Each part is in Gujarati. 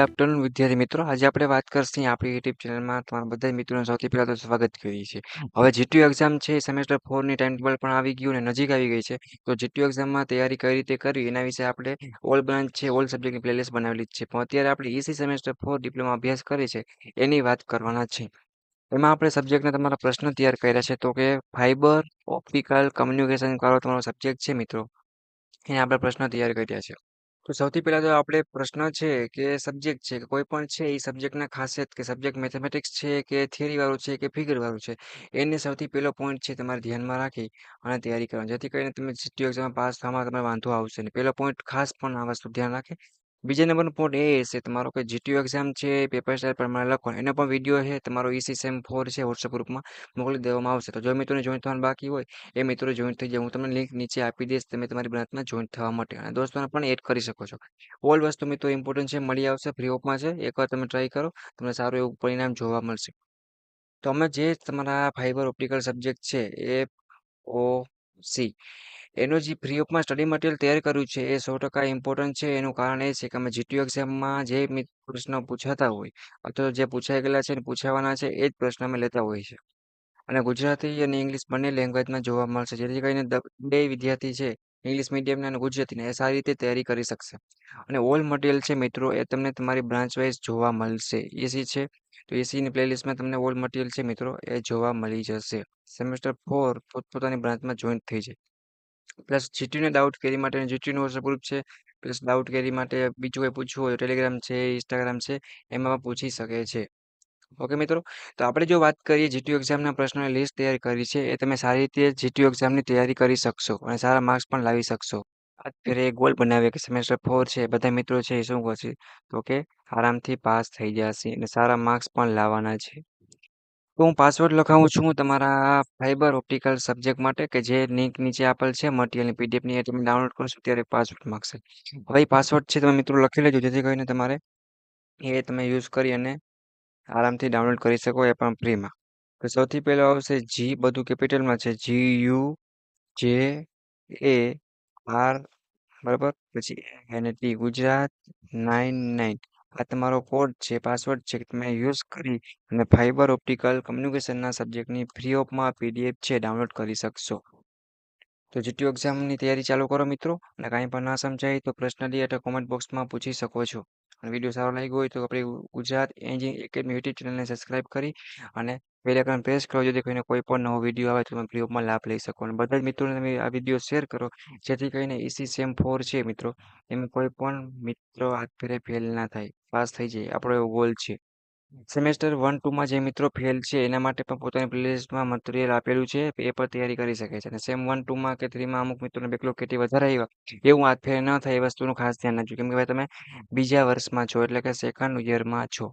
આફ્ટરનૂન વિદ્યાર્થી મિત્રો, આજે આપણે વાત કરશું આપણી યુટ્યુબ ચેનલમાં તમારા બધા મિત્રોનું સૌથી પહેલાં તો સ્વાગત કરીએ છીએ. હવે જીટીયુ એક્ઝામ છે, સેમેસ્ટર 4ની ટાઈમ ટેબલ પણ આવી ગયું અને નજીક આવી ગઈ છે. તો જીટીયુ એક્ઝામમાં તૈયારી કઈ રીતે કરવી એના વિશે આપણે ઓલ બ્રાન્ચ છે, ઓલ સબ્જેક્ટની પ્લેલિસ્ટ બનાવેલી જ છે. પણ અત્યારે આપણે ઈસી સેમેસ્ટર 4 ડિપ્લોમા અભ્યાસ કરી છે એની વાત કરવાના છે. એમાં આપણે સબ્જેક્ટના તમારા પ્રશ્નો તૈયાર કર્યા છે. તો કે ફાઇબર ઓપ્ટિકલ કમ્યુનિકેશન વાળો તમારો સબ્જેક્ટ છે મિત્રો, એના આપણે પ્રશ્નો તૈયાર કર્યા છે. તો સૌથી પહેલા તો આપણે પ્રશ્ન છે કે સબ્જેક્ટ છે કે કોઈ પણ છે એ સબ્જેક્ટના ખાસિયત કે સબ્જેક્ટ મેથેમેટિક્સ છે કે થિયરી વાળું છે કે ફિગર વાળું છે, એને સૌથી પહેલો પોઈન્ટ છે તમારે ધ્યાનમાં રાખી અને તૈયારી કરવાની, જેથી કરીને તમે જીટીયુ એક્ઝામમાં પાસ થવામાં તમને વાંધો આવશે નહીં. પહેલો પોઈન્ટ ખાસ પણ આ વસ્તુ ધ્યાન રાખે. બીજા નંબરનો પોઈન્ટ એ છે તમારો કે જીટીયુ એક્ઝામ છે પેપર સ્ટાઇલ પ્રમાણે લખવાનો, એનો પણ વિડીયો છે તમારો ઈસી સેમ 4 છે વોટ્સઅપ ગ્રુપમાં મોકલી દેવામાં આવશે. તો જો મિત્રોને જોઈન થવાનું બાકી હોય એ મિત્રો જોઈન થઈ જાય. હું તમને લિંક નીચે આપી દઈશ, તમે તમારી બ્રાન્ચમાં જોઈન થવા માટે અને દોસ્તોને પણ એડ કરી શકો છો. ઓલ વસ્તુ મિત્રો ઇમ્પોર્ટન્ટ છે, મળી આવશે, ફ્રી ઓફમાં છે. એકવાર તમે ટ્રાય કરો, તમને સારું એવું પરિણામ જોવા મળશે. તો અમે જે તમારા ફાઇબર ઓપ્ટિકલ સબ્જેક્ટ છે એ ઓ સી એનું જે ફ્રી ઓફમાં સ્ટડી મટીરિયલ તૈયાર કર્યું છે એ 100% ઇમ્પોર્ટન્ટ છે. એનું કારણ એ છે કે અમે જીટીયુ એક્ઝામમાં જે પ્રશ્નો પૂછાતા હોય અથવા જે પૂછાઈ ગયેલા છે અને પૂછાવાના છે એ જ પ્રશ્ન અમે લેતા હોઈએ છીએ. અને ગુજરાતી અને ઇંગ્લિશ બંને લેંગ્વેજમાં જોવા મળશે, જેથી કરીને બે વિદ્યાર્થી છે ઇંગ્લિશ મીડિયમના અને ગુજરાતીના એ સારી રીતે તૈયારી કરી શકશે. અને ઓલ મટીરિયલ છે મિત્રો એ તમને તમારી બ્રાન્ચ વાઇઝ જોવા મળશે. એસી છે તો એસીની પ્લેલિસ્ટમાં તમને ઓલ મટીરિયલ છે મિત્રો એ જોવા મળી જશે. સેમેસ્ટર 4 પોતપોતાની બ્રાન્ચમાં જોઈન થઈ જાય. પ્લસ જીટીયુને ડાઉટ કેરી માટે જીટીયુનો વોટ્સઅપ ગ્રુપ છે. પ્લસ ડાઉટ કેરી માટે બીજું કંઈ પૂછવું હોય ટેલિગ્રામ છે, ઇન્સ્ટાગ્રામ છે, એમાં પણ પૂછી શકે છે. ઓકે મિત્રો, તો આપણે જો વાત કરીએ જીટીયુ એક્ઝામના પ્રશ્નોની લિસ્ટ તૈયાર કરી છે એ તમે સારી રીતે જીટીયુ એક્ઝામની તૈયારી કરી શકશો અને સારા માર્ક્સ પણ લાવી શકશો. અત્યારે ગોલ બનાવ્યો કે સેમેસ્ટર 4 છે બધા મિત્રો છે એ શું કરશે તો કે આરામથી પાસ થઈ જશે અને સારા માર્ક્સ પણ લાવવાના છે. તો હું પાસવર્ડ લખાવું છું તમારા ફાઇબર ઓપ્ટિકલ સબ્જેક્ટ માટે, કે જે લિંક નીચે આપેલ છે મટીરિયલની પીડીએફની, એ તમે ડાઉનલોડ કરશો ત્યારે પાસવર્ડ માંગશે. હવે એ પાસવર્ડ છે તમે મિત્રો લખી લેજો, જેથી કરીને તમારે એ તમે યુઝ કરી અને આરામથી ડાઉનલોડ કરી શકો, એ પણ ફ્રીમાં. તો સૌથી પહેલો આવશે જી, બધું કેપિટલમાં છે, GUJAR, બરાબર, પછી અને ટી, ગુજરાત 99. આ તમારો કોડ છે, પાસવર્ડ છે કે તમે યુઝ કરી અને ફાઇબર ઓપ્ટિકલ કમ્યુનિકેશનના સબ્જેક્ટની ફ્રી ઓફમાં પીડીએફ છે ડાઉનલોડ કરી શકશો. તો જીટીયુ એક્ઝામની તૈયારી ચાલુ કરો મિત્રો, અને કાંઈ પણ ના સમજાય તો પર્સનલી અથવા કોમેન્ટ બોક્સમાં પૂછી શકો છો. અને વિડીયો સારો લાગ્યો હોય તો આપણી ગુજરાત એન્જિનિયરિંગ એકેડમી યુટ્યુબ ચેનલને સબસ્ક્રાઇબ કરી અને બેલ આઇકન પ્રેસ કરો, જેથી કરીને કોઈ પણ નવો વિડીયો આવે તો તમે ફ્રી ઓફમાં લાભ લઈ શકો. અને બધા જ મિત્રોને તમે આ વિડીયો શેર કરો, જેથી કરીને ઈસી સેમ 4 છે મિત્રો, એમાં કોઈ પણ મિત્રો હાથ ફેરે ફેલ ના થાય, પાસ થઈ જાય, આપણો એવો ગોલ છે. સેમેસ્ટર 1-2માં જે મિત્રો ફેલ છે એના માટે પણ પોતાની પ્લેલિસ્ટમાં મટીરિયલ આપેલું છે, એ પર તૈયારી કરી શકે છે. અને સેમ 1-2માં કે 3માં અમુક મિત્રોને બેકલોગ કેટી વધારે આવ્યા, એવું હાથ ફેર ન થાય એ વસ્તુનું ખાસ ધ્યાન રાખજો, કેમ કે ભાઈ તમે બીજા વર્ષમાં છો એટલે કે સેકન્ડ યરમાં છો.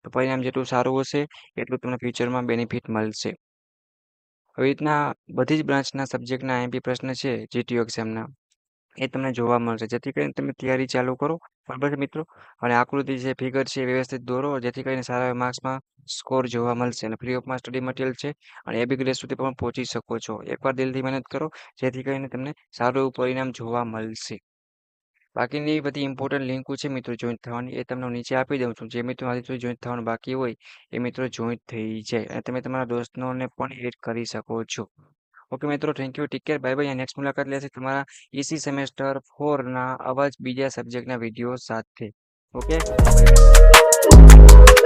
તો પરિણામ જેટલું સારું હશે એટલું તમને ફ્યુચરમાં બેનિફિટ મળશે. આવી રીતના બધી જ બ્રાન્ચના સબ્જેક્ટના આઈએમપી પ્રશ્ન છે જીટીયુ એક્ઝામના, એ તમને જોવા મળશે, જેથી કરીને તમે તૈયારી ચાલુ કરો, બરાબર છે મિત્રો. અને આકૃતિ છે, ફિગર છે, વ્યવસ્થિત દોરો, જેથી કરીને સારા માર્ક્સમાં સ્કોર જોવા મળશે. અને ફ્રી ઓફમાં સ્ટડી મટીરિયલ છે અને એબી ગ્રેડ સુધી પણ પહોંચી શકો છો. એકવાર દિલથી મહેનત કરો, જેથી કરીને તમને સારું એવું પરિણામ જોવા મળશે. બાકીની બધી ઇમ્પોર્ટન્ટ લિંકો છે મિત્રો જોઈન થવાની, એ તમને નીચે આપી દઉં છું. જે મિત્રો આજે સુધી જોઈન થવાનું બાકી હોય એ મિત્રો જોઈન થઈ જાય અને તમે તમારા દોસ્તોને પણ એડ કરી શકો છો. ઓકે મિત્રો, thank you, take care, bye bye. Next મુલાકાત લેશે તમારા ઈસી સેમેસ્ટર 4ના આવા જ બીજા સબ્જેક્ટના વિડીયો સાથે. Okay, bye bye.